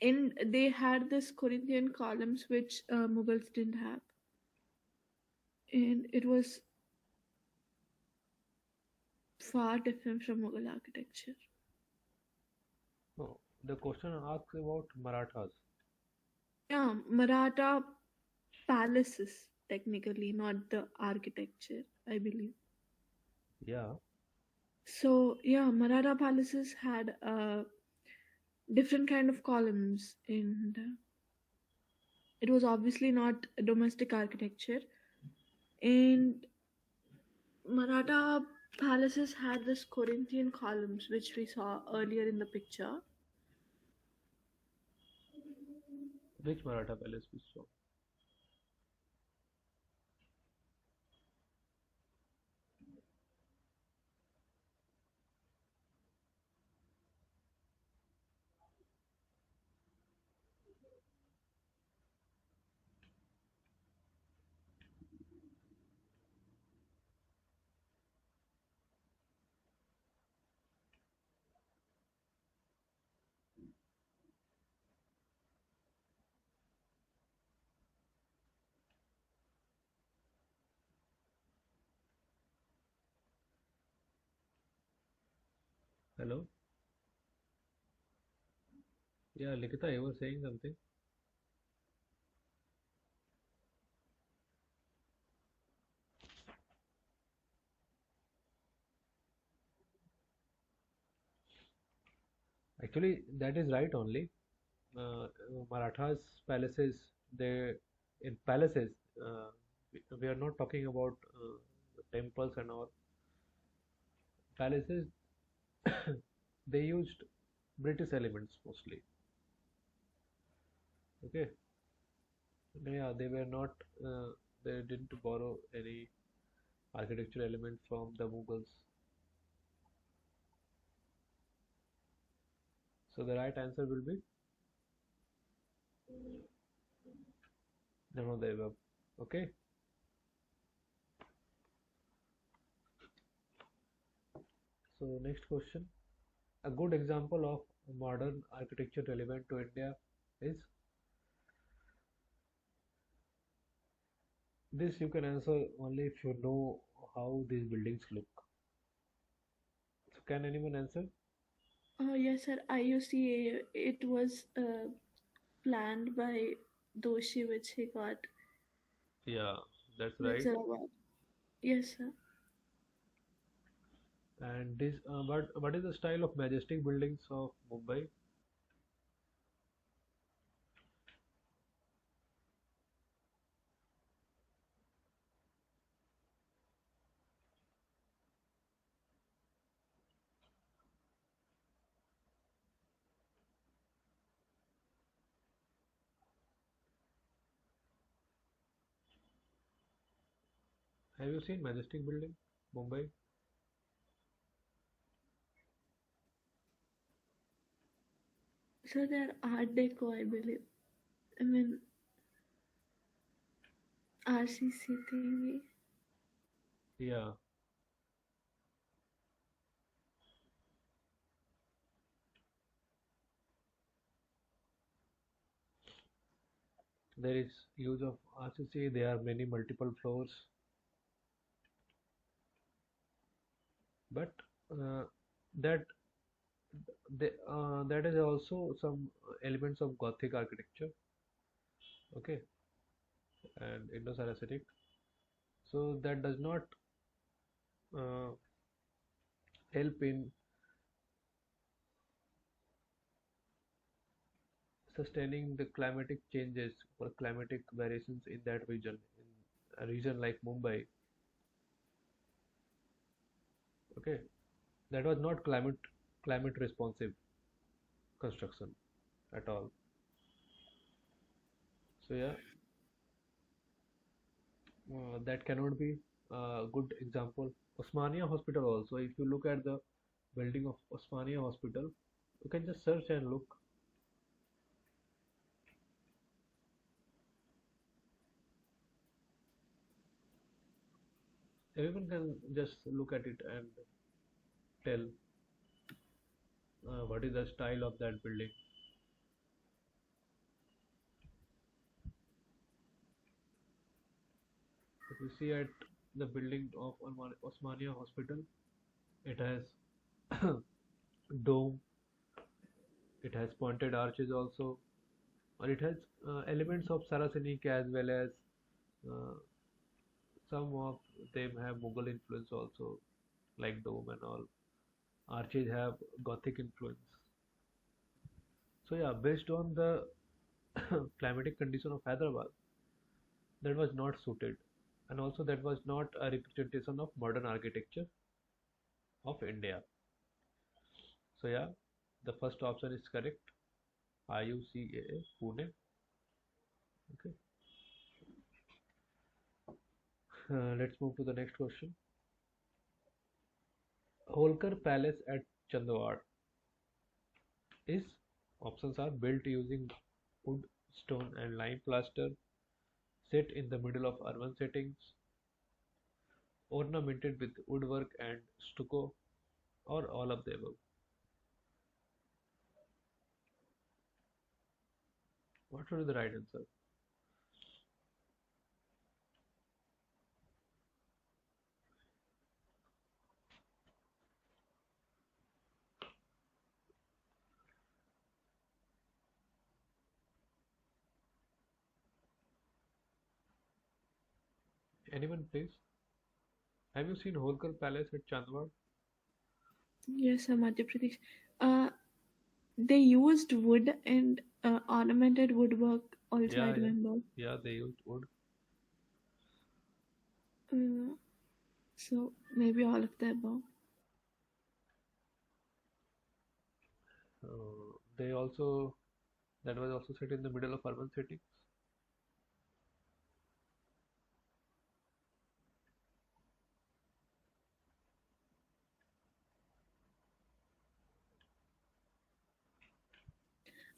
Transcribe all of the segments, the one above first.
And they had this Corinthian columns which Mughals didn't have, and it was far different from Mughal architecture. No, the question asks about Marathas. Yeah, Maratha palaces, technically, not the architecture, I believe. Yeah, So, yeah, Maratha palaces had different kind of columns, and it was obviously not domestic architecture. And Maratha palaces had this Corinthian columns, which we saw earlier in the picture. which Maratha palace we saw? Hello? Yeah, Likita, you were saying something? Actually, that is right only. Marathas palaces, they in palaces, we are not talking about temples and all. Palaces, they used British elements mostly. Okay, yeah, they were not, they didn't borrow any architecture element from the Mughals. So the right answer will be none of the above. Okay, so next question. A good example of modern architecture relevant to India is this. You can answer only if you know how these buildings look. So can anyone answer? Oh, yes, sir. IUCA, it was planned by Doshi, which he got Yeah, that's right. Pulitzer Award. Yes, sir. And this, what is the style of majestic buildings of Mumbai? Have you seen majestic building, Mumbai? So they're Art Deco, I believe. I mean, RCC thingy. Yeah, there is use of RCC. There are many multiple floors, but uh, that that is also some elements of Gothic architecture. Okay, and Indo-Saracenic. So that does not uh, help in sustaining the climatic changes or climatic variations in that region. In a region like Mumbai, okay, that was not climate responsive construction at all. So yeah, that cannot be a good example. Osmania Hospital also. If you look at the building of Osmania Hospital, you can just search and look. Everyone can just look at it and tell what is the style of that building. We see at the building of Osmania Hospital, it has dome, it has pointed arches also, or it has elements of Saracenic as well as uh, some of them have Mughal influence also, like dome and all. Arches have Gothic influence. So yeah, based on the climatic condition of Hyderabad, that was not suited, and also that was not a representation of modern architecture of India. So yeah, the first option is correct. IUCAA Pune. Okay. Let's move to the next question. Holkar Palace at Chandwad is, options are built using wood, stone, and lime plaster, set in the middle of urban settings, ornamented with woodwork and stucco, or all of the above. What should be the right answer? Anyone, please? Have you seen Holkar Palace at Chandwad? Yes, Madhya Pradesh. Uh, they used wood and ornamented woodwork also, I Yeah, yeah, remember. yeah. They used wood. Uh, so maybe all of the above. They also, that was also set in the middle of urban settings.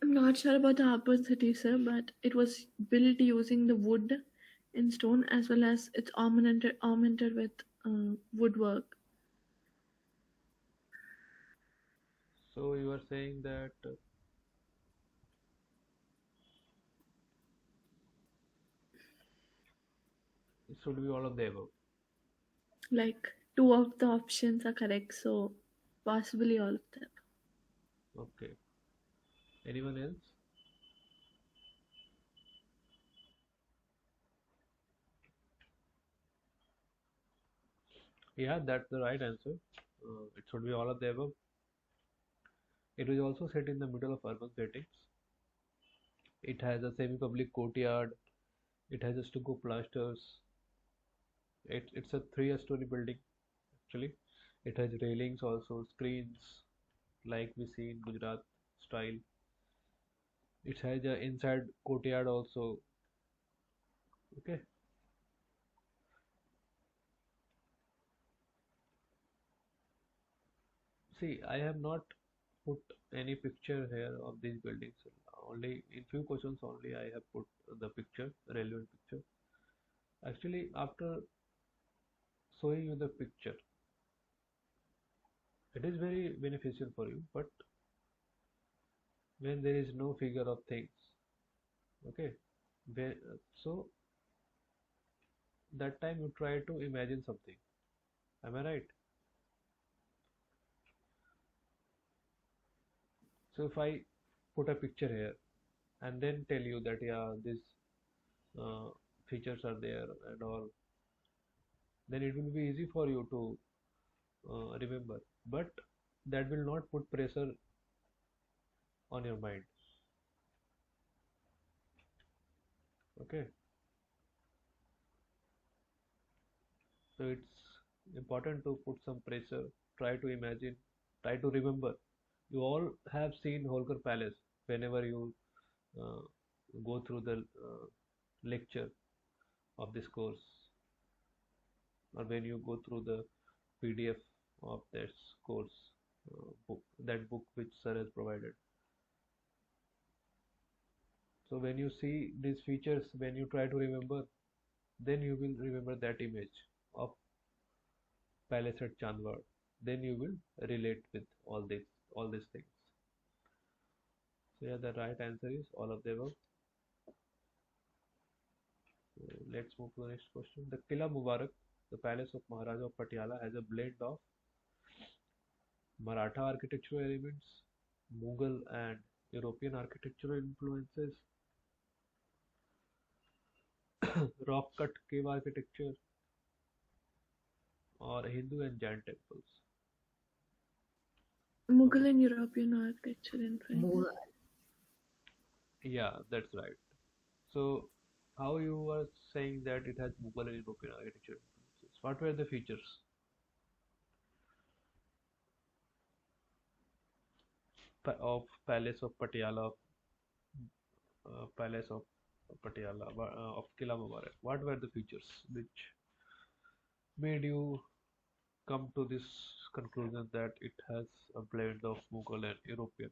I'm not sure about the urban city, sir, but it was built using the wood and stone as well as it's ornamented with woodwork. So you are saying that it should be all of the above. Like two of the options are correct, so possibly all of them. Okay. Anyone else? Yeah, that's the right answer. It should be all of the above. It is also set in the middle of urban settings. It has a semi-public courtyard. It has a stucco plasters. It's a three-story building actually. It has railings also, screens like we see in Gujarat style. It has a inside courtyard also. Okay. See, I have not put any picture here of these buildings. Only in few questions only I have put the picture, relevant picture. Actually, after showing you the picture, it is very beneficial for you. But when there is no figure of things, okay, so that time you try to imagine something. Am I right? So if I put a picture here and then tell you that yeah, these uh, features are there and all, then it will be easy for you to remember. But that will not put pressure on your mind. Okay, so it's important to put some pressure. Try to imagine. Try to remember. You all have seen Holkar Palace whenever you uh, go through the lecture of this course, or when you go through the PDF of this course book, that book which sir has provided. So when you see these features, when you try to remember, then you will remember that image of palace at Chandwad. Then you will relate with all these things. So yeah, the right answer is all of the above. Let's move to the next question. The Kila Mubarak, the palace of Maharaja of Patiala, has a blend of Maratha architectural elements, Mughal and European architectural influences, rock cut cave architecture, or Hindu and Jain temples. Mughal So, and European architecture influence. Mughal. yeah, that's right. So, how you were saying that it has Mughal and European architecture influences? What were the features of Palace of Patiala, Palace of Patiala, of Kila Mubarak? What were the features which made you come to this conclusion that it has a blend of Mughal and European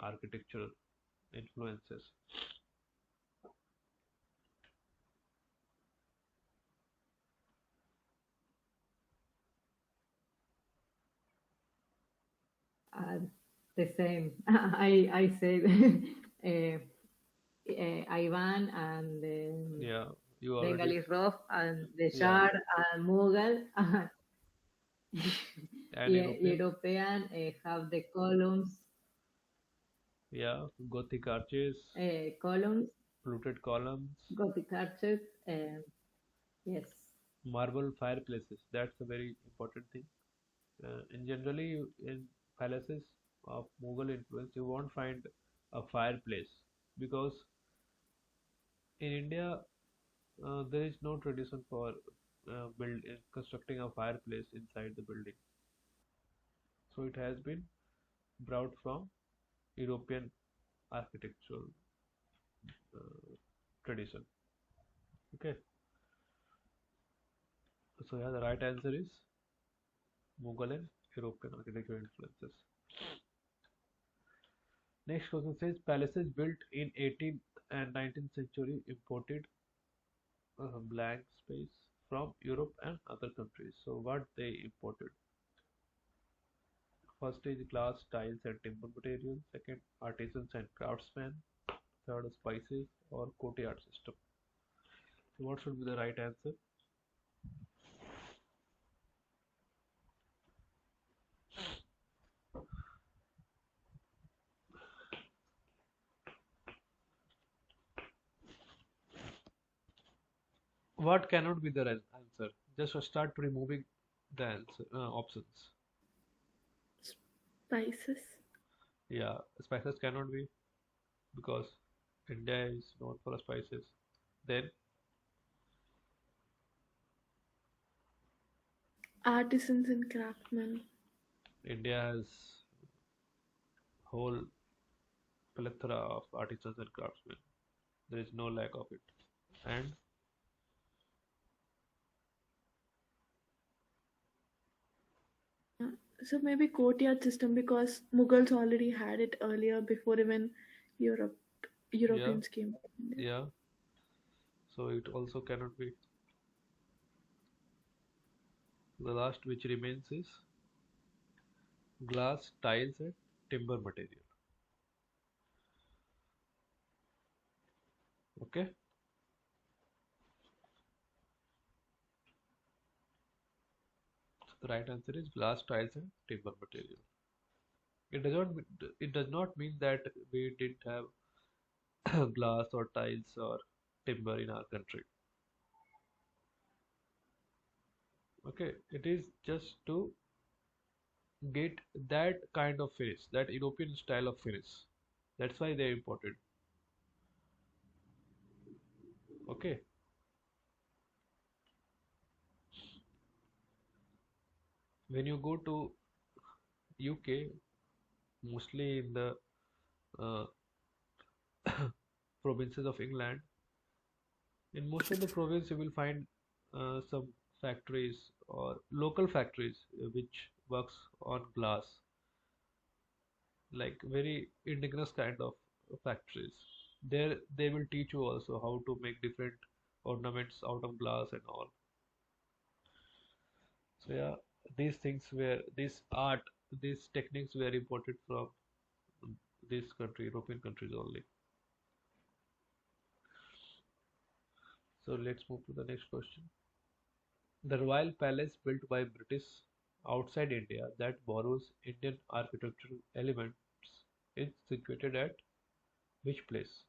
architectural influences? Uh, the same. I said Ivan and Yeah, you already, Bengali Rough and the yeah, Shah and Mughal. and European, European have the columns, yeah, Gothic arches, columns, fluted columns, Gothic arches. Yes. marble fireplaces. That's a very important thing. In generally, in palaces of Mughal influence, you won't find a fireplace because in India there is no tradition for constructing a fireplace inside the building. So it has been brought from European architectural tradition. Okay, so yeah, the right answer is Mughal and European architectural influences. Next question says palaces built in 18th and 19th century imported blank space from Europe and other countries. So what they imported? First is glass, tiles and timber materials. Second, artisans and craftsmen. Third, spices or courtyard system. So what should be the right answer? What cannot be the answer? Just start removing the answer options. Spices. Yeah, spices cannot be because India is known for spices. Then Artisans and craftsmen. India has whole plethora of artisans and craftsmen. There is no lack of it. And Uh, so maybe courtyard system because Mughals already had it earlier before even Europe yeah, Europeans came to India. yeah. So it also cannot be. The last which remains is glass, tiles, and timber material. Okay. So the right answer is glass, tiles, and timber material. It does not mean that we didn't have glass or tiles or timber in our country. Okay. It is just to get that kind of finish, that European style of finish. That's why they imported. Okay. When you go to UK, mostly in the uh, provinces of England, in most of the province you will find some factories or local factories which works on glass, like very indigenous kind of factories. There they will teach you also how to make different ornaments out of glass and all. So yeah, these things were this art, these techniques were imported from this country, European countries only. So let's move to the next question. The royal palace built by British outside India that borrows Indian architectural elements is situated at which place?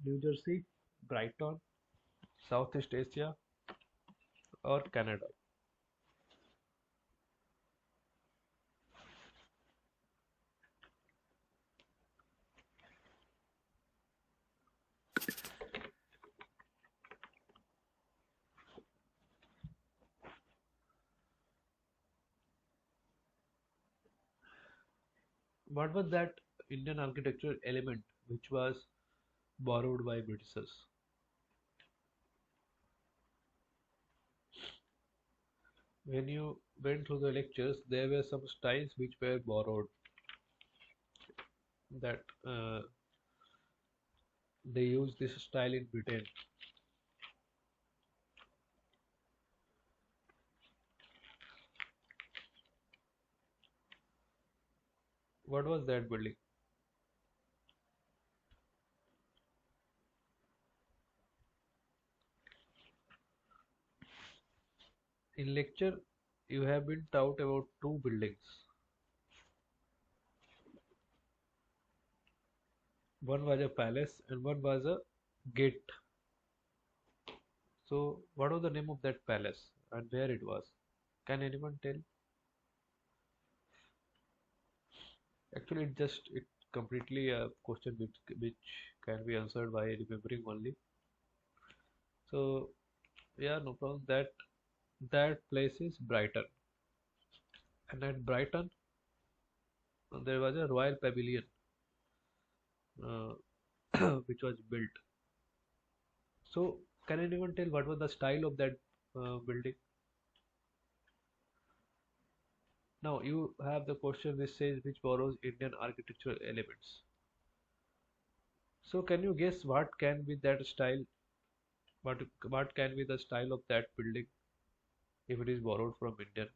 New Jersey, Brighton, Southeast Asia, or Canada? What was that Indian architectural element which was borrowed by Britishers? When you went through the lectures, there were some styles which were borrowed that they used this style in Britain. What was that building? In lecture, you have been taught about two buildings. One was a palace and one was a gate. So, what was the name of that palace and where it was? Can anyone tell? Actually, it completely a question which can be answered by remembering only. So, yeah, no problem. That place is Brighton, and at Brighton there was a royal pavilion uh, which was built. So, can anyone tell what was the style of that building? Now, you have the question which says which borrows Indian architectural elements. So, can you guess what can be that style? What can be the style of that building if it is borrowed from Indian?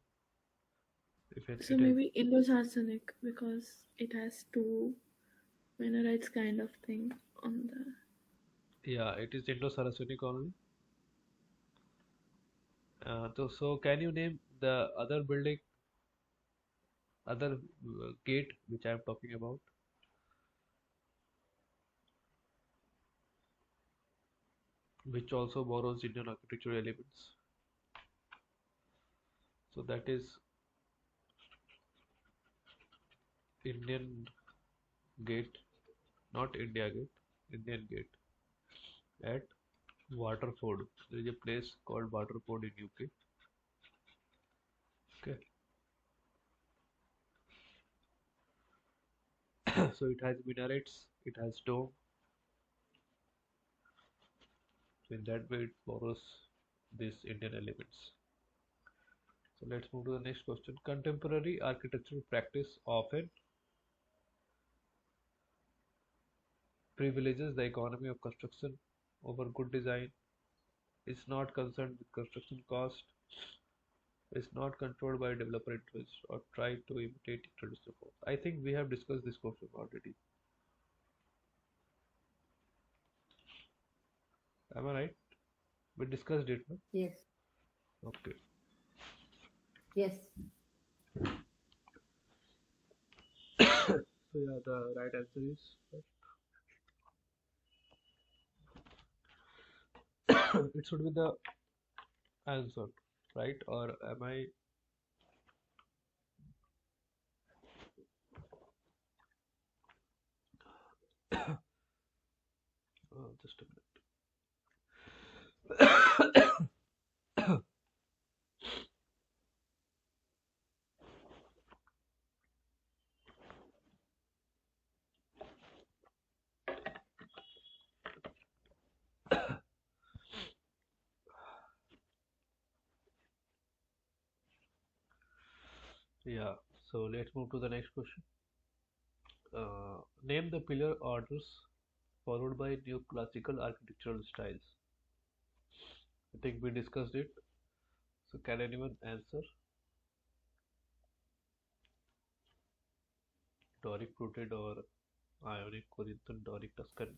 If So it has, maybe Indo-Saracenic because it has two minarets kind of thing on the. yeah, it is Indo-Saracenic only. So, can you name the other building, other gate which I am talking about? Which also borrows Indian architectural elements. So that is Indian Gate, not India Gate, Indian Gate at Waterford. There is a place called Waterford in UK. Okay, so it has minarets, it has dome. So in that way, it borrows these Indian elements. So let's move to the next question. Contemporary architectural practice often privileges the economy of construction over good design, is not concerned with construction cost, is not controlled by developer interest, or try to imitate traditional forms. I think we have discussed this question already. Am I right? We discussed it, no? Yes. Okay. Yes. So yeah, the right answer is it should be the answer, right? Or am I just a minute? Yeah. So let's move to the next question. Name the pillar orders followed by neoclassical architectural styles. I think we discussed it. So can anyone answer? Doric rooted or Ionic, Corinthian, Doric, Tuscan?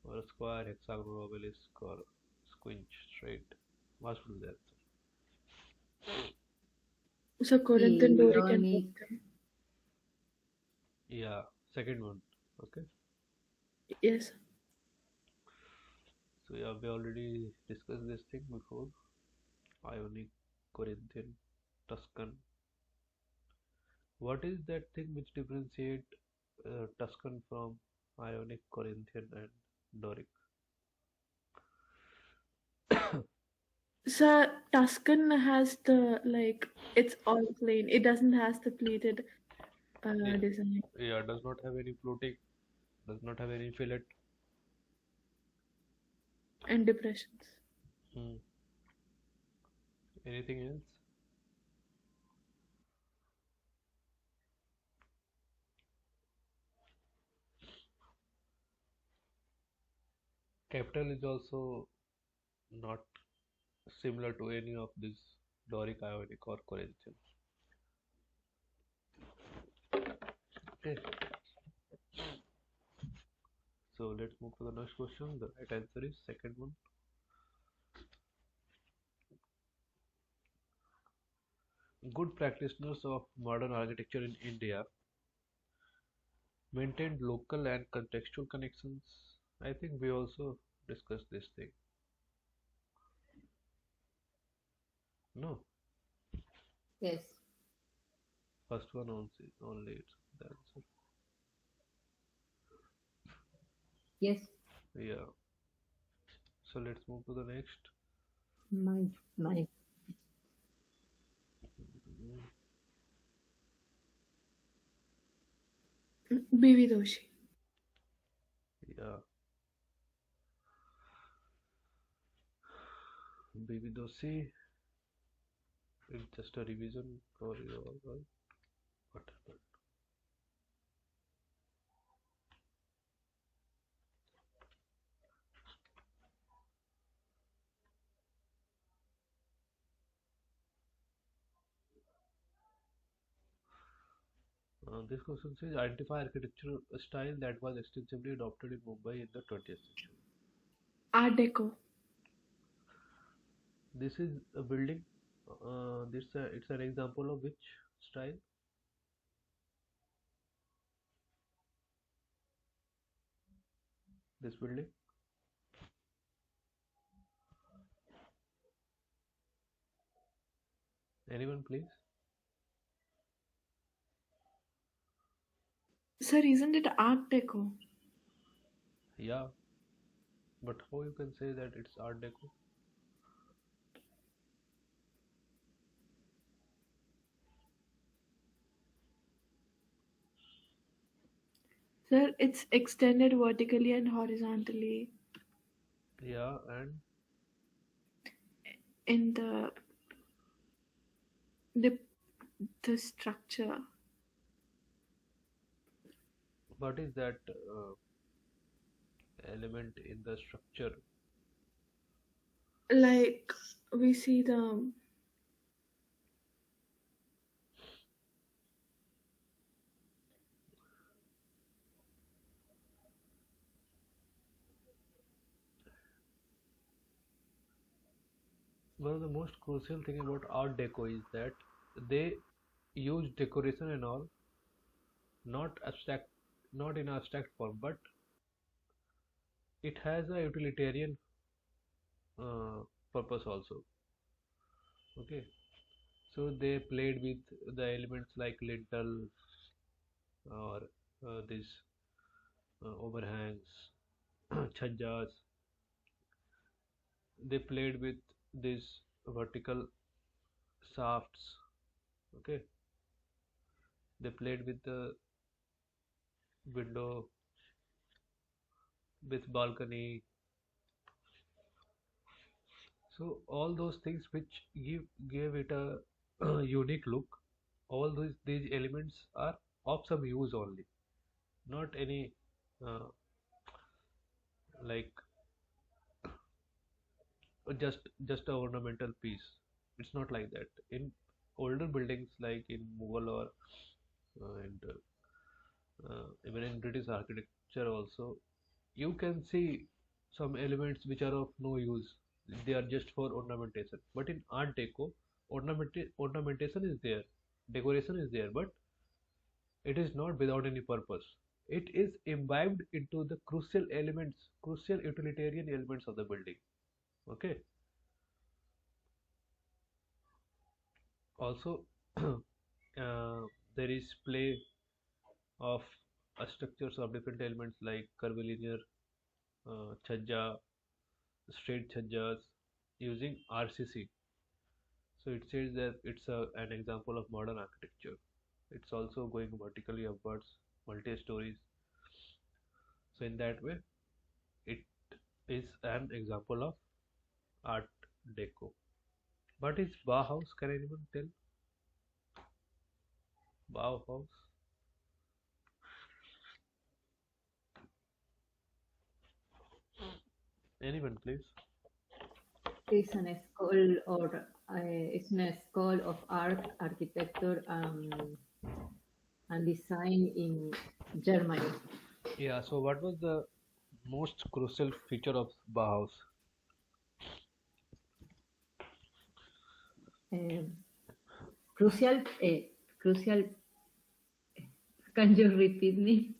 or a square, hexagonal, obelisk, or squinch, straight? What will be the answer? So Corinthian, Doric, and Ionic. Tuscan. Yeah, second one. Okay. Yes. So yeah, we already discussed this thing before. Ionic, Corinthian, Tuscan. What is that thing which differentiate Tuscan from Ionic, Corinthian, and Doric? So Tuscan has the like it's all plain. It doesn't has the pleated Yeah, design yeah, does not have any fluting, does not have any fillet. and depressions. Hmm. Anything else? Capital is also not similar to any of these Doric, Ionic, or Corinthian. Okay, so let's move to the next question. The right answer is second one. Good practitioners of modern architecture in India maintained local and contextual connections. I think we also discussed this thing. No, Yes. first one only it's the answer. Yes. Yeah. So let's move to the next. My. Mm, BV Doshi. yeah, Baby Dosi. It's just a revision for you all, right? What happened? This question says identify architectural style that was extensively adopted in Mumbai in the 20th century. Art Deco. This is a building. It's an example of which style? This building. Anyone, please? Sir, isn't it Art Deco? Yeah, but how you can say that it's Art Deco? Sir, it's extended vertically and horizontally Yeah, and in the the structure. what is that element in the structure? Like we see the One of the most crucial thing about Art Deco is that they use decoration and all, not abstract, not in abstract form, but it has a utilitarian uh, purpose also. Okay, so they played with the elements like lintel or these overhangs, chhajjas. They played with these vertical shafts. Okay, they played with the window, with balcony. So all those things which gave it a unique look, all these elements are of some use only, not any uh, like just a ornamental piece. It's not like that. In older buildings like in Mughal or and even in British architecture also, you can see some elements which are of no use. They are just for ornamentation. But in Art Deco, ornamentation is there, decoration is there, but it is not without any purpose. It is imbibed into the crucial elements, crucial utilitarian elements of the building. Okay. Also, there is play of structures of different elements like curvilinear chhajja, straight chhajjas using RCC. So it says that it's an example of modern architecture. It's also going vertically upwards, multi-stories. So in that way, it is an example of Art Deco. What is Bauhaus? Can anyone tell? Bauhaus? Anyone, please? It's an school or it's a school of art, architecture, and design in Germany. Yeah. So what was the most crucial feature of Bauhaus? Um, crucial, crucial. Can you repeat me?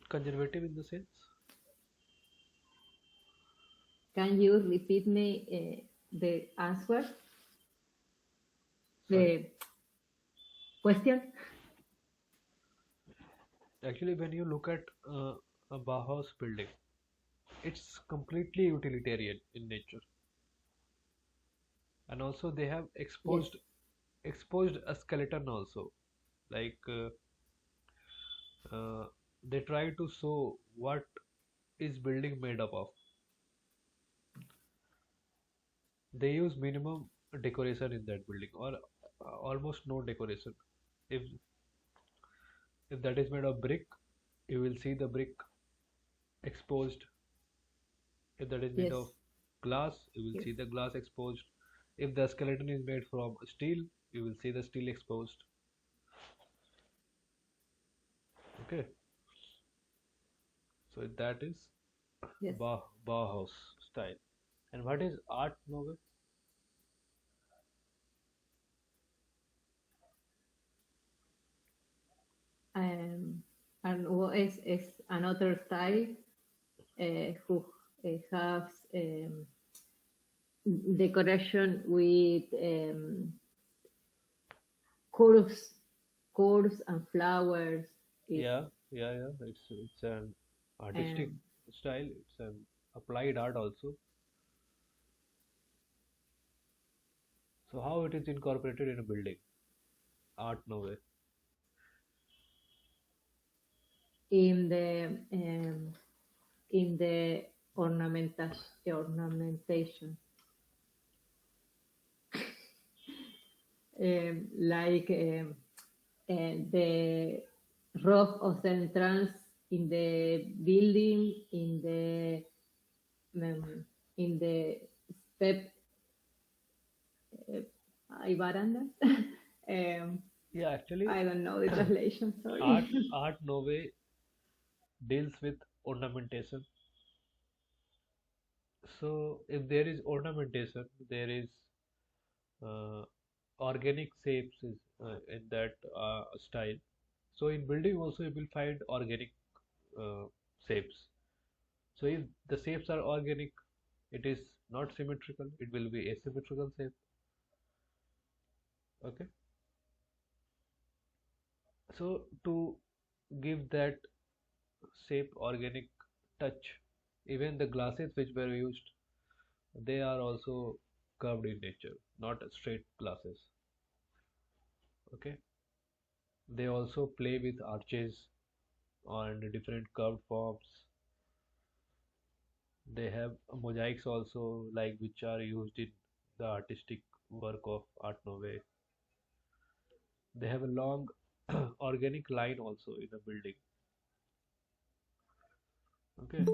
Conservative in the sense? Can you repeat me the answer, Sorry. the question? Actually, when you look at a Bauhaus building, it's completely utilitarian in nature, and also they have Yes, exposed a skeleton also, like uh, they try to show what is building made up of. They use minimum decoration in that building, or almost no decoration. If if that is made of brick, you will see the brick exposed. If that is made yes, of glass, you will yes, see the glass exposed. If the skeleton is made from steel, you will see the steel exposed. Okay, so that is yes. Bauhaus style. And what is Art Nouveau? Um, and what is another style who has decoration with curves, curves and flowers. Is Yeah. It's an artistic um, style. It's an applied art also. So how it is incorporated in a building? Art Nouveau. in the um, in the ornamentation, like the roof of the entrance in the building, um, in the step, hay barandas. um, Yeah, actually, I don't know the translation. Art Sorry. Art Nouveau deals with ornamentation. So if there is ornamentation, there is uh, organic shapes is, in that style. So in building also you will find organic uh, shapes. So if the shapes are organic, it is not symmetrical. It will be asymmetrical shape. Okay. So to give that shape organic touch, even the glasses which were used, they are also curved in nature, not straight glasses. Okay. They also play with arches and different curved forms. They have mosaics also, like which are used in the artistic work of Art Nouveau. They have a long organic line also in a building. Okay,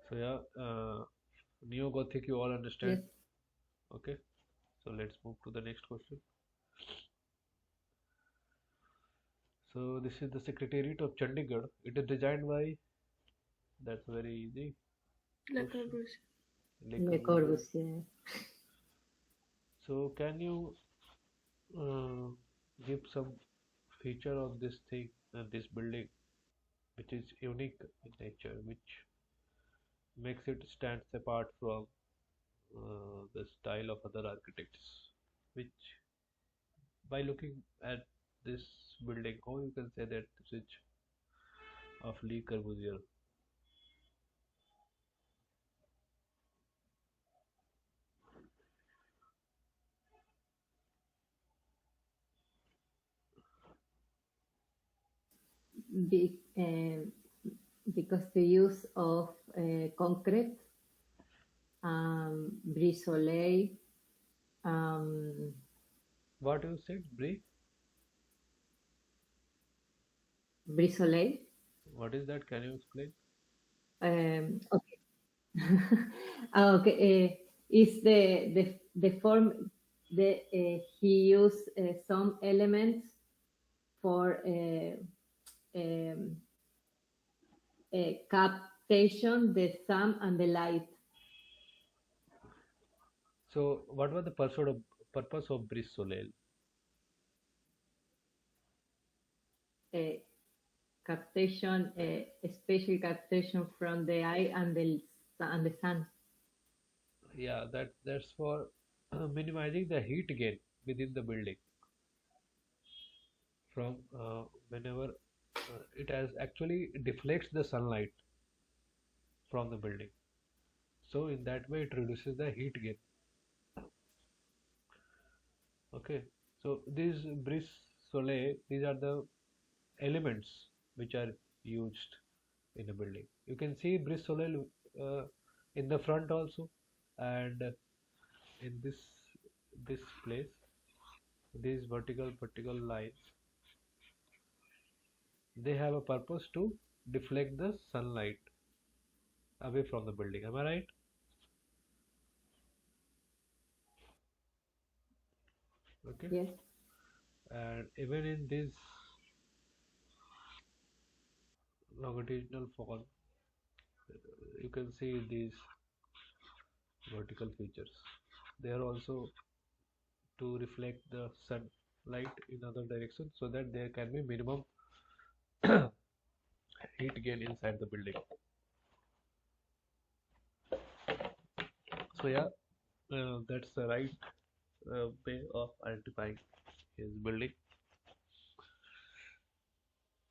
so yeah, neo Gothic you all understand. Yes. Okay, so let's move to the next question. So this is the Secretariat of Chandigarh. It is designed by, that's very easy Le question, Corbusier. Le Le Corbusier. Corbusier. So can you uh, give some feature of this thing, this building, which is unique in nature, which makes it stands apart from the style of other architects, which by looking at this building, how you can say that this is of Le Corbusier? Be, because the use of concrete, brise soleil, um, What you said, Brie? brise soleil. What is that? Can you explain? Okay. Okay. Is the form he used some elements for um, captation the sun and the light. So, what was the purpose of Brise Soleil? Uh, Captation, spatial captation from the eye and the sun. Yeah, that's for minimizing the heat gain within the building from whenever it has actually deflects the sunlight from the building. So in that way, it reduces the heat gain. Okay. So these Brise Soleil, these are the elements which are used in a building. You can see Brise Soleil in the front also, and in this place, these vertical lines, they have a purpose to deflect the sunlight away from the building. Am I right? Okay. Yes. And even in this longitudinal form, you can see these vertical features. They are also to reflect the sunlight in other direction so that there can be minimum heat gain inside the building. So yeah, that's the right way of identifying his building.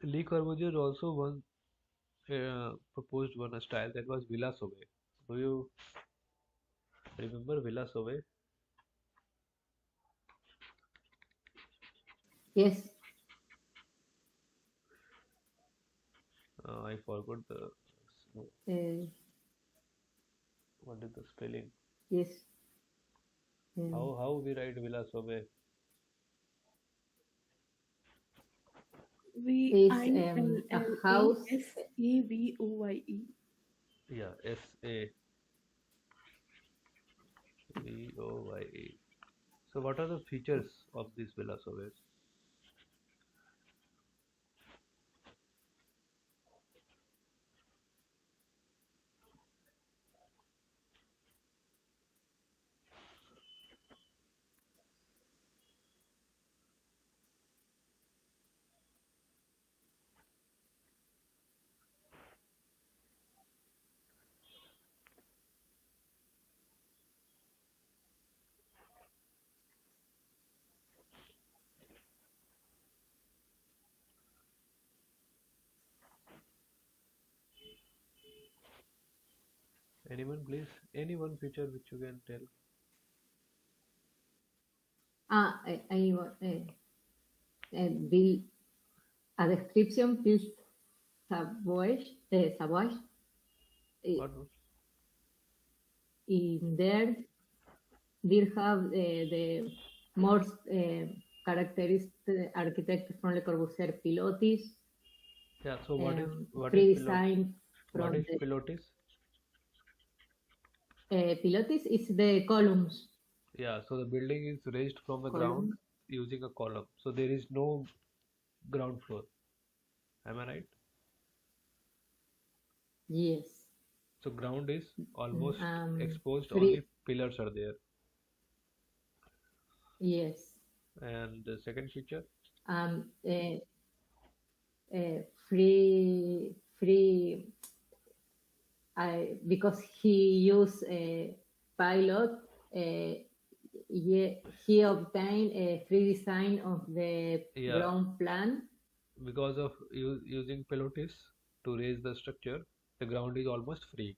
Le Corbusier also one proposed one style that was Villa Sauve. Do you remember Villa Sauve? Yes. I forgot the Uh, what is the spelling? yes. Um, How we write Villa Sauve? V is I L a L A house. S E V O Y E. Yeah, Savoye. So what are the features of this Villa Sauve? Anyone, please? Any one feature which you can tell? Bill, a description Bill Savage What? in there did have the more characteristic architect from Le Corbusier pilotis, Yeah. So what is pre-designed what from is the pilotis? pilotis is the columns. Yeah. So the building is raised from the ground Column. using a column. So there is no ground floor. Am I right? Yes. So ground is almost exposed, only Free. pillars are there. Yes. And the second feature, Um, uh, free. Because he used a pilot. He obtained a free design of the yeah, ground plan. because of using pilotis to raise the structure, the ground is almost free.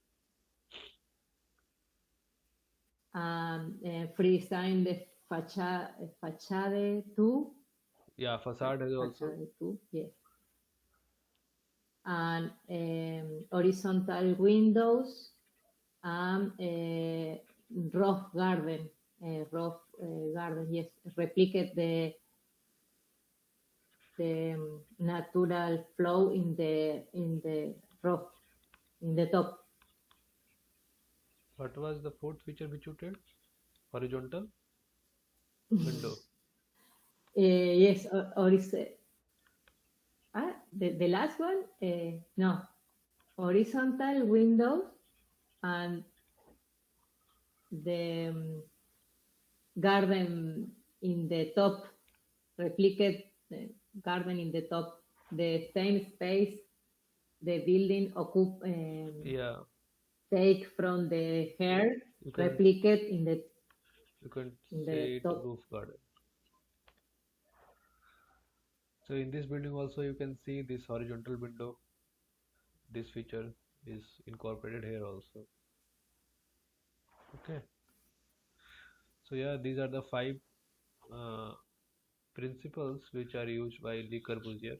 Free design the fachade too. Yeah, facade is also. Fachade too. Yes. And horizontal windows and roof garden. Garden, yes, replicate the natural flow in the roof, in the top. What was the fourth feature which you did? Horizontal window. Yes, or is the last one? No, horizontal windows and the garden in the top, replicate garden in the top, the same space the building Yeah, take from the hair, you can replicate you can in the say it top. roof garden. So in this building also you can see this horizontal window. This feature is incorporated here also. Okay. So yeah, these are the five uh, principles which are used by Le Corbusier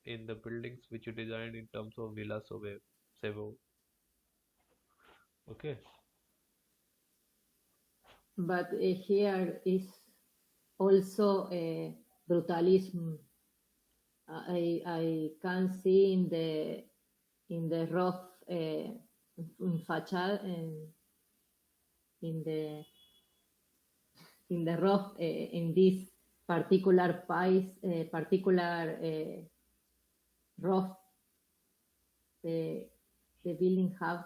in the buildings which he designed in terms of Villa Savo. Okay. But here is also brutalism. I can see in the rough facade and in the rough in this particular rough the building have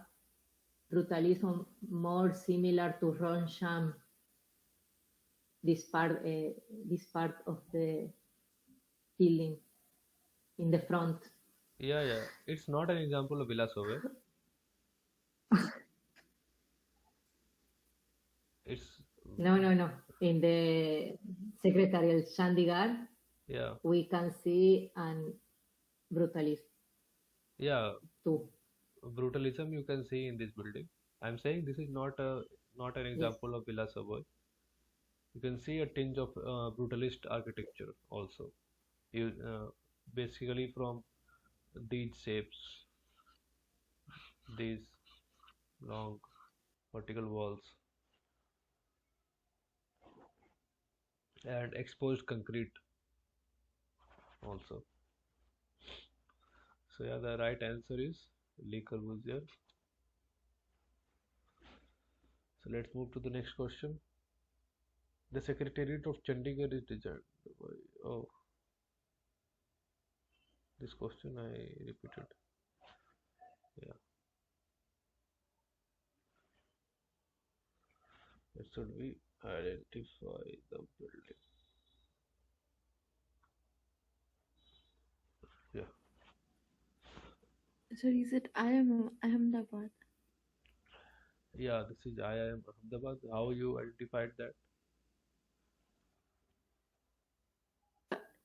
brutalism more similar to Ronsham, this part of the building in the front. Yeah, yeah. It's not an example of Villa Sove. It's No, no, no. In the secretarial Chandigarh, yeah, we can see an brutalist yeah. too. Brutalism you can see in this building. I'm saying this is not an Yes. example of Villa Savoy. You can see a tinge of brutalist architecture also. You basically from these shapes, these long vertical walls, and exposed concrete also. So yeah, the right answer is Le Corbusier. So let's move to the next question. The Secretariat of Chandigarh is designed by, oh, this question I repeated. Yeah, it should be identify the building. Yeah, Sorry, is it Ahmedabad? yeah, this is IIM Ahmedabad. How you identified that?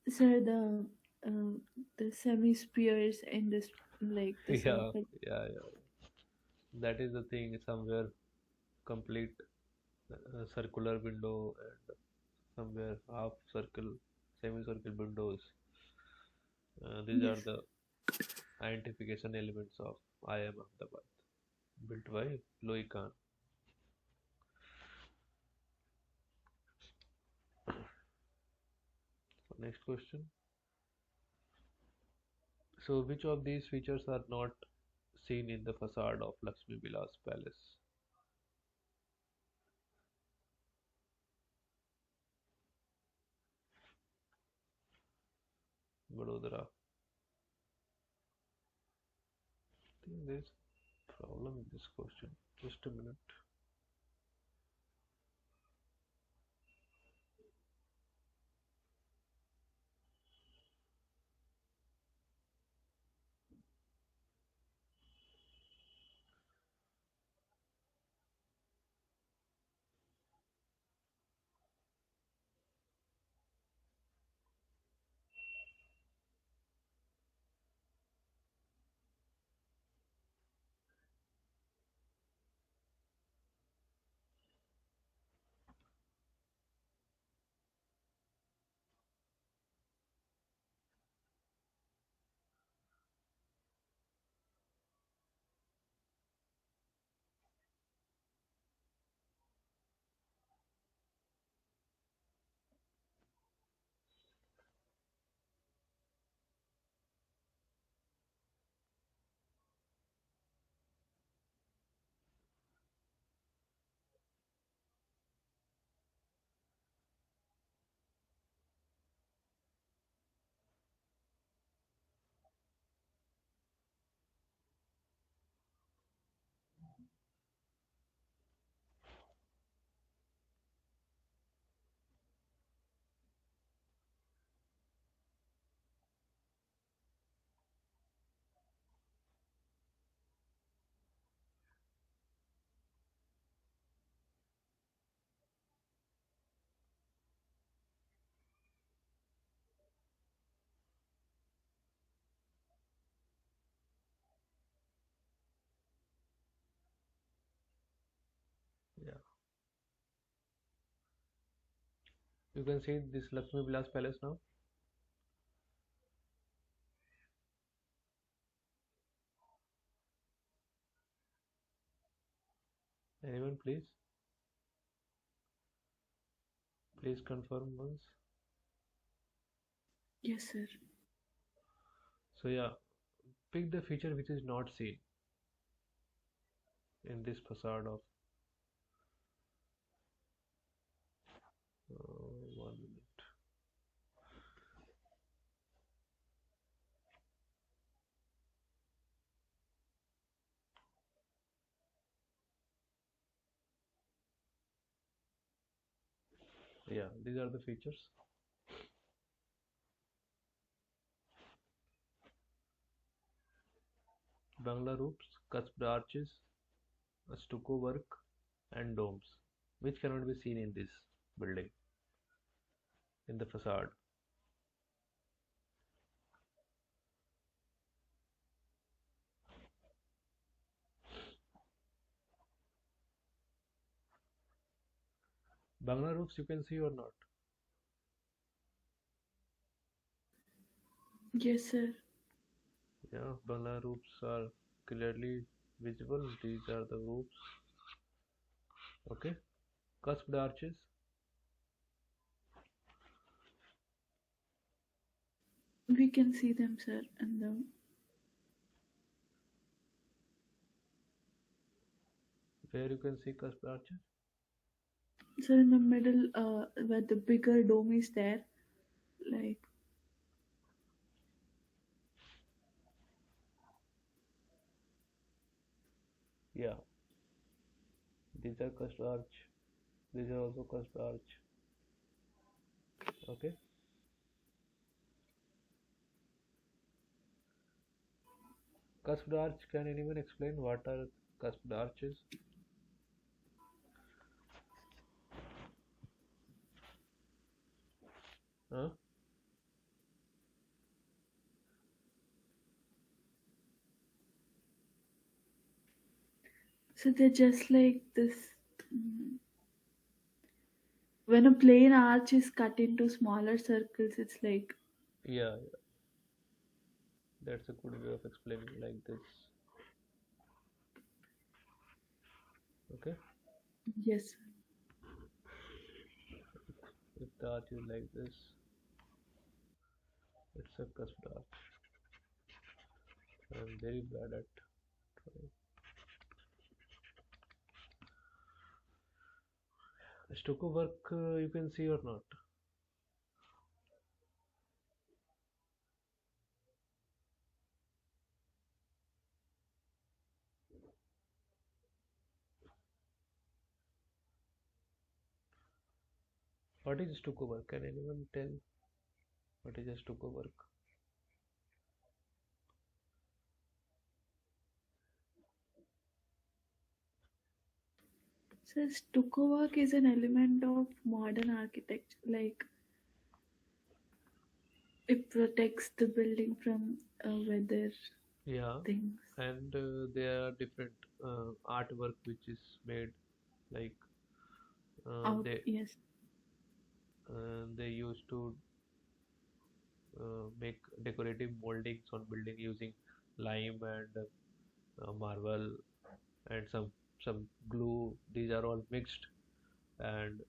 Sir, the semi spheres and this like the Yeah, circle. yeah. That is the thing. Somewhere complete circular window and somewhere half circle, semicircle windows. These are Yes. the identification elements of IIM Ahmedabad, built by Louis Kahn. So next question. So which of these features are not seen in the facade of Lakshmi Vilas Palace? Vadodara. I think there's problem in this question. Just a minute. Yeah. You can see this Lakshmi Vilas Palace now. Anyone, please? Please confirm once. Yes, sir. So yeah, pick the feature which is not seen in this facade of 1 minute. Yeah, these are the features. Bangla roofs, cusped arches, a stucco work, and domes, which cannot be seen in this building, in the facade. Bangla roofs you can see or not? Yes, sir. Yeah, Bangla roofs are clearly visible. These are the roofs. Okay, cusped arches. We can see them, sir, and the Where you can see cusped arches? so in the middle, where the bigger dome is there, like Yeah, these are cusped arch. These are also cusped arch. Okay. Cusped arch, can anyone explain what are cusped arches? Huh? so they're just like this. mm, When a plain arch is cut into smaller circles, it's like Yeah, yeah, that's a good way of explaining like this. Okay. yes, sir. If the arch is like this, it's a cusped arch. I'm very bad at drawing. Stucco work you can see or not? What is stucco work? Can anyone tell what is a stucco work? So stucco work is an element of modern architecture. Like it protects the building from weather Yeah, things. and there are different artwork which is made, like uh, Out, they yes. they used to make decorative moldings on building using lime and marble and some glue. These are all mixed and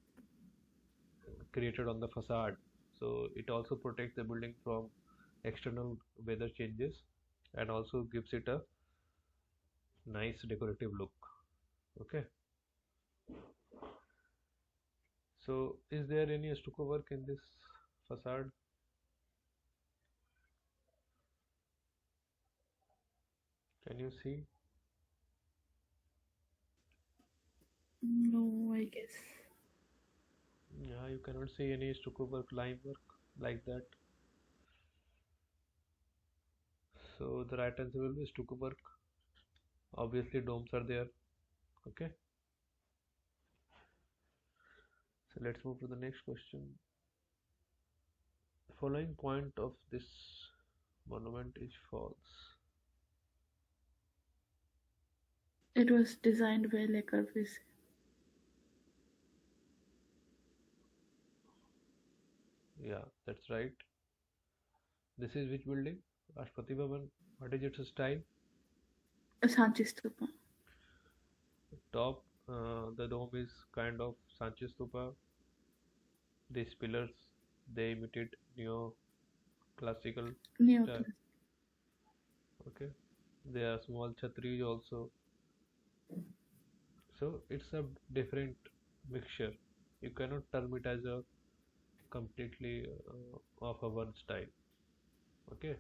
created on the facade. So it also protects the building from external weather changes and also gives it a nice decorative look. Okay. So is there any stucco work in this facade? Can you see? No, I guess. Yeah, you cannot see any stucco work, lime work like that. So the right answer will be stucco work. Obviously, domes are there. Okay. So let's move to the next question. The following point of this monument is false. It was designed by Le Corbusier. Yeah, that's right. This is which building? Rashtrapati Bhavan. What is its style? Sanchi Stupa. Top, the dome is kind of Sanchi Stupa. These pillars, they imitate neo-classical style. Neoclassic. Okay. There are small chhatris also. So it's a different mixture. You cannot term it as a completely of a one style. Okay.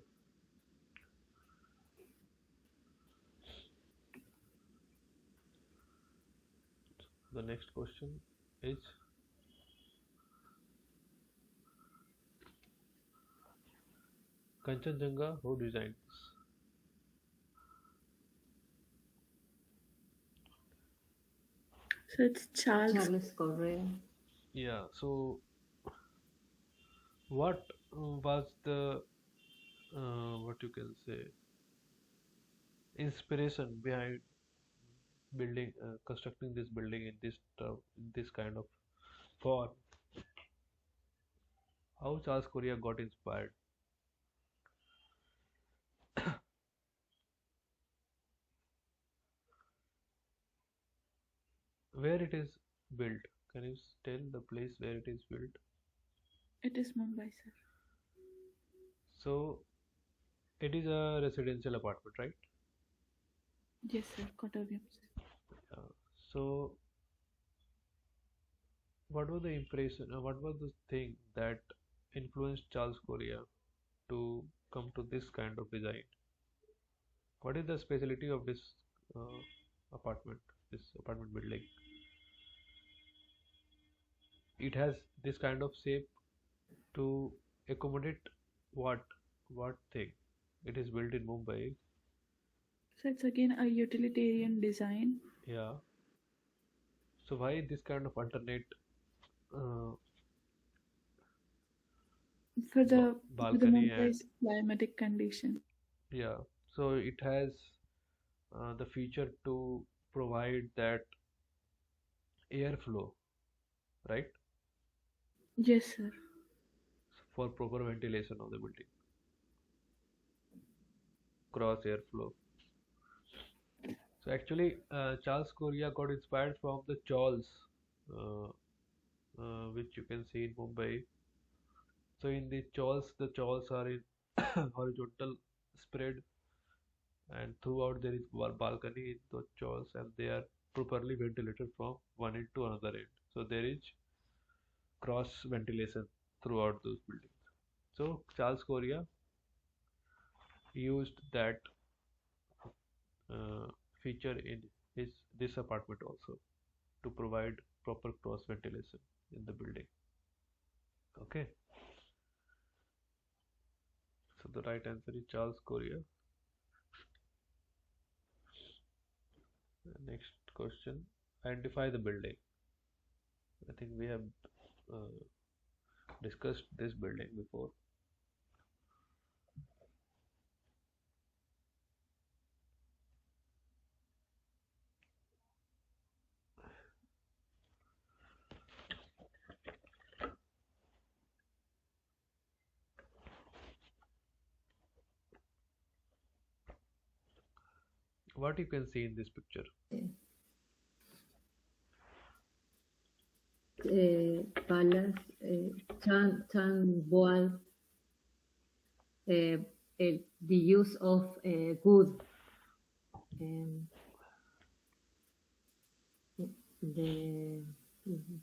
The next question is Kanchenjunga, who designed this? So it's Charles. Charles Correa. Yeah. So what was the what you can say inspiration behind building constructing this building in this kind of form? How Charles Correa got inspired? Where it is built? Can you tell the place where it is built? It is Mumbai, sir. So it is a residential apartment, right? Yes, sir. Cottoniums. So what was the impression? What was the thing that influenced Charles Correa to come to this kind of design? What is the specialty of this uh, apartment? This apartment building? It has this kind of shape to accommodate what what thing? It is built in Mumbai. So it's again a utilitarian design Yeah. So why this kind of alternate uh, for the balcony and Mumbai's climatic condition. yeah. So it has the feature to provide that airflow, right? Yes, sir. For proper ventilation of the building, cross airflow. So actually, Charles Correa got inspired from the chawls, uh, which you can see in Mumbai. So in the chawls are in horizontal spread, and throughout there is balcony in the chawls, and they are properly ventilated from one end to another end. So there is cross ventilation throughout those buildings. So Charles Correa used that uh, feature in his this apartment also to provide proper cross ventilation in the building. Okay, so the right answer is Charles Courier. Next question, identify the building. I think we have uh, discussed this building before. What you can see in this picture? Palace, Chan Boal, the use of wood, um, the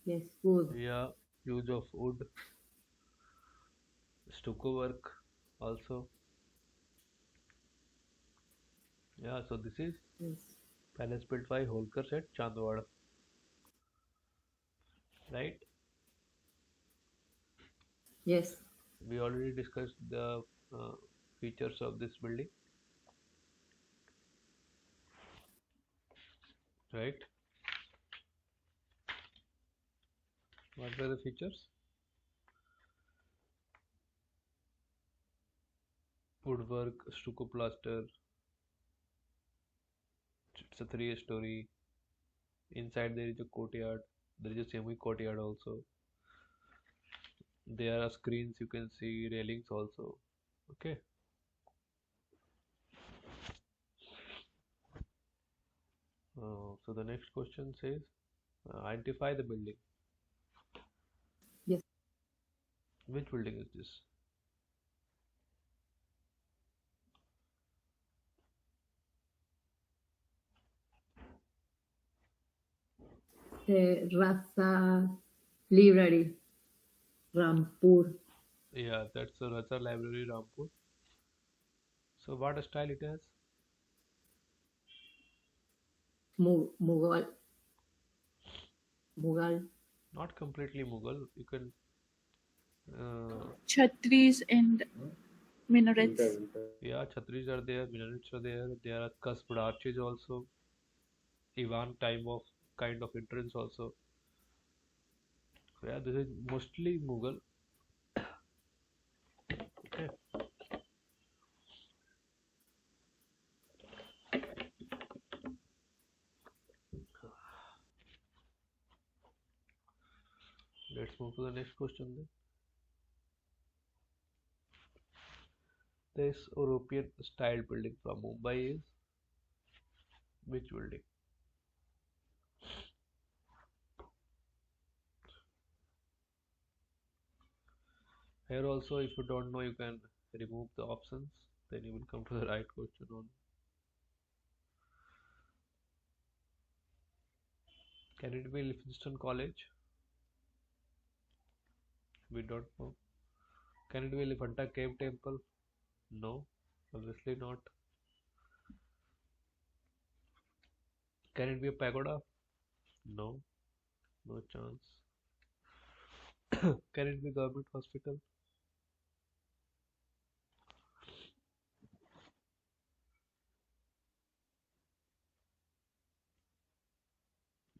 yes wood. Yeah, use of wood, stucco work also. Yeah, so this is Yes, palace built by Holkar at Chandwad, right? yes, We already discussed the uh, features of this building, right? What were the features? Woodwork, stucco plaster. It's a three-story. Inside there is a courtyard. There is a semi-courtyard also. There are screens you can see, railings also. Okay. So the next question says, identify the building. yes. Which building is this? Raza Library, Rampur, Yeah, that's the Raja Library, Rampur. So what style it has? Mughal, Mughal, Not completely Mughal. You can, Chhatris and minarets. yeah, chhatris are there, minarets are there. There are cusped arches also. Ivan time of kind of entrance also. So yeah, this is mostly Mughal. Okay, let's move to the next question then. This European style building from Mumbai is which building? Here also, if you don't know, you can remove the options. Then you will come to the right question on. Can it be Livingston College? We don't know. Can it be Elephanta Cave Temple? No, obviously not. Can it be a pagoda? No, no chance. Can it be government hospital?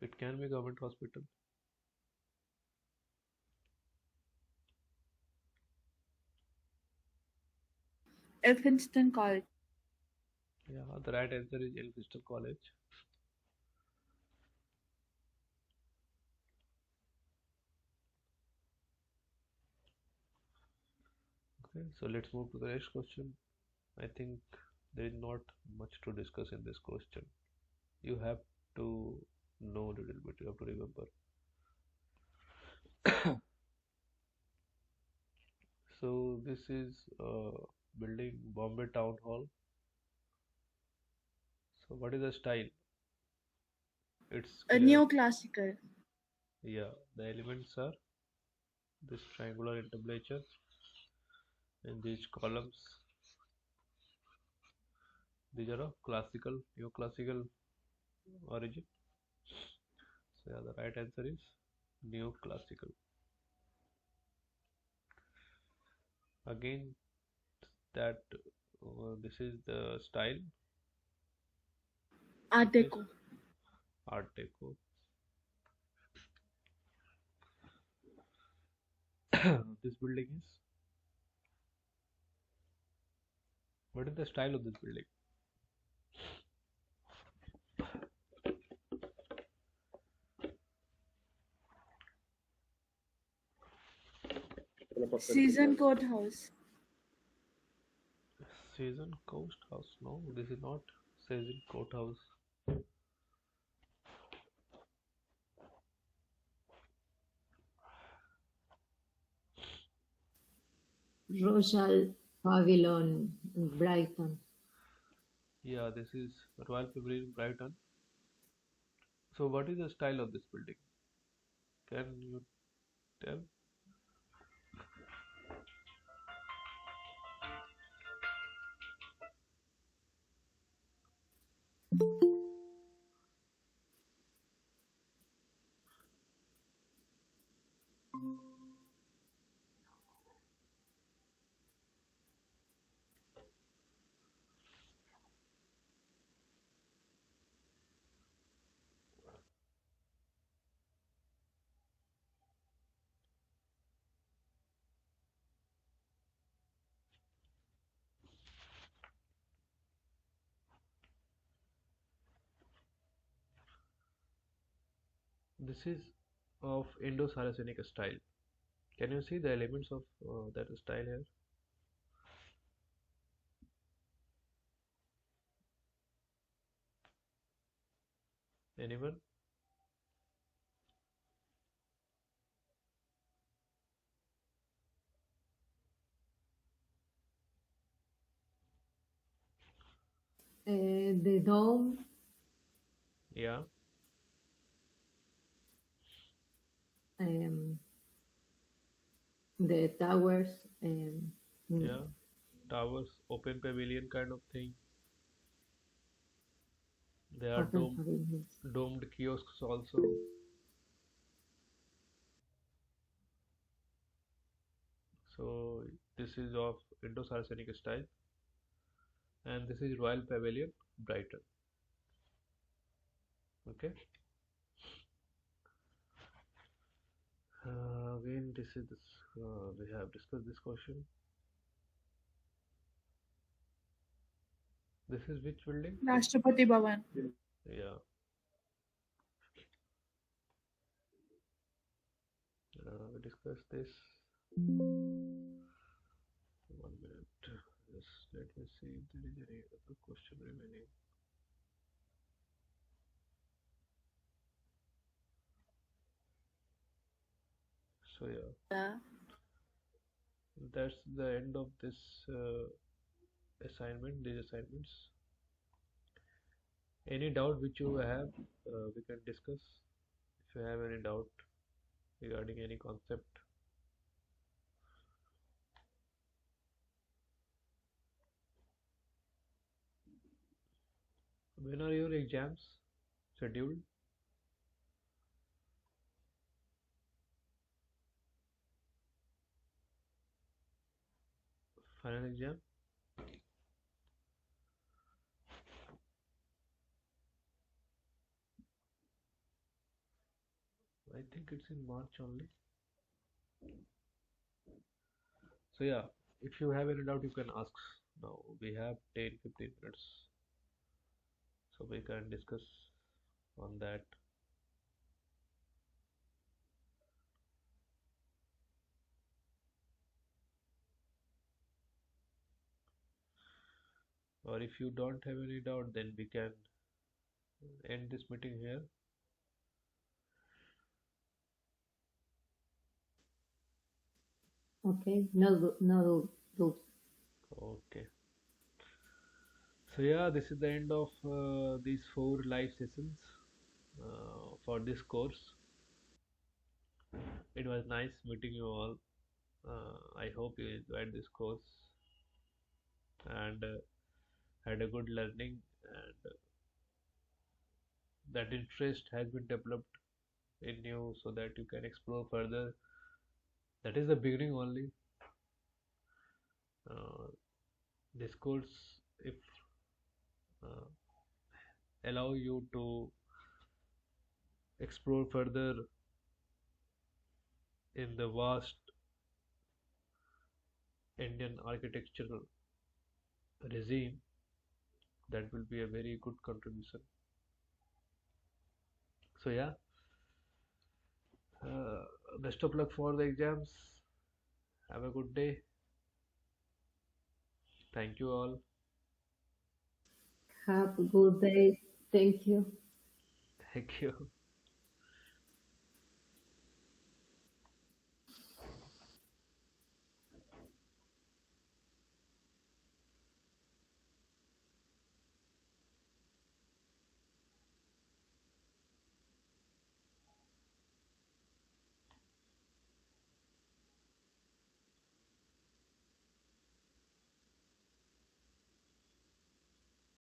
It can be government hospital. Elphinstone College. Yeah, the right answer is Elphinstone College. Okay, so let's move to the next question. I think there is not much to discuss in this question. You have to know a little bit, you have to remember. So this is building Bombay Town Hall. So what is the style? It's A clear. neoclassical. Yeah, the elements are this triangular entablature and these columns. These are of classical, neoclassical origin. So yeah, the right answer is neoclassical. Again, that this is the style. Art Okay, Deco. Art Deco. This building is. What is the style of this building? Season Courthouse. Season Coast House. No, this is not Season Courthouse. Royal Pavilion, Brighton. Yeah, this is Royal Pavilion, Brighton. So, what is the style of this building? Can you tell? This is of Indo-Saracenic style. Can you see the elements of that style here? Anyone? The dome, Yeah, um, the towers, mm, yeah. Towers, open pavilion kind of thing. There are open pavilions. domed kiosks also. So this is of Indo-Saracenic style, and this is Royal Pavilion, Brighton. Okay. Again, this is this. We have discussed this question. This is which building? Rashtrapati Bhavan. Yeah. We discussed this. 1 minute. Just let me see if there is any other question remaining. So yeah, Yeah. that's the end of this assignment. These assignments. Any doubt which you have, we can discuss. If you have any doubt regarding any concept. When are your exams scheduled? Final exam? I think it's in March only. So yeah, if you have any doubt, you can ask now. We have 10-15 minutes, so we can discuss on that. Or if you don't have any doubt, then we can end this meeting here. Okay, no doubts. Okay. So yeah, this is the end of these 4 live sessions for this course. It was nice meeting you all. I hope you enjoyed this course and had a good learning, and that interest has been developed in you so that you can explore further. That is the beginning only. Uh, this course, if uh, allow you to explore further in the vast Indian architectural regime, that will be a very good contribution. So yeah, uh, best of luck for the exams. Have a good day. Thank you all. Have a good day. Thank you. Thank you.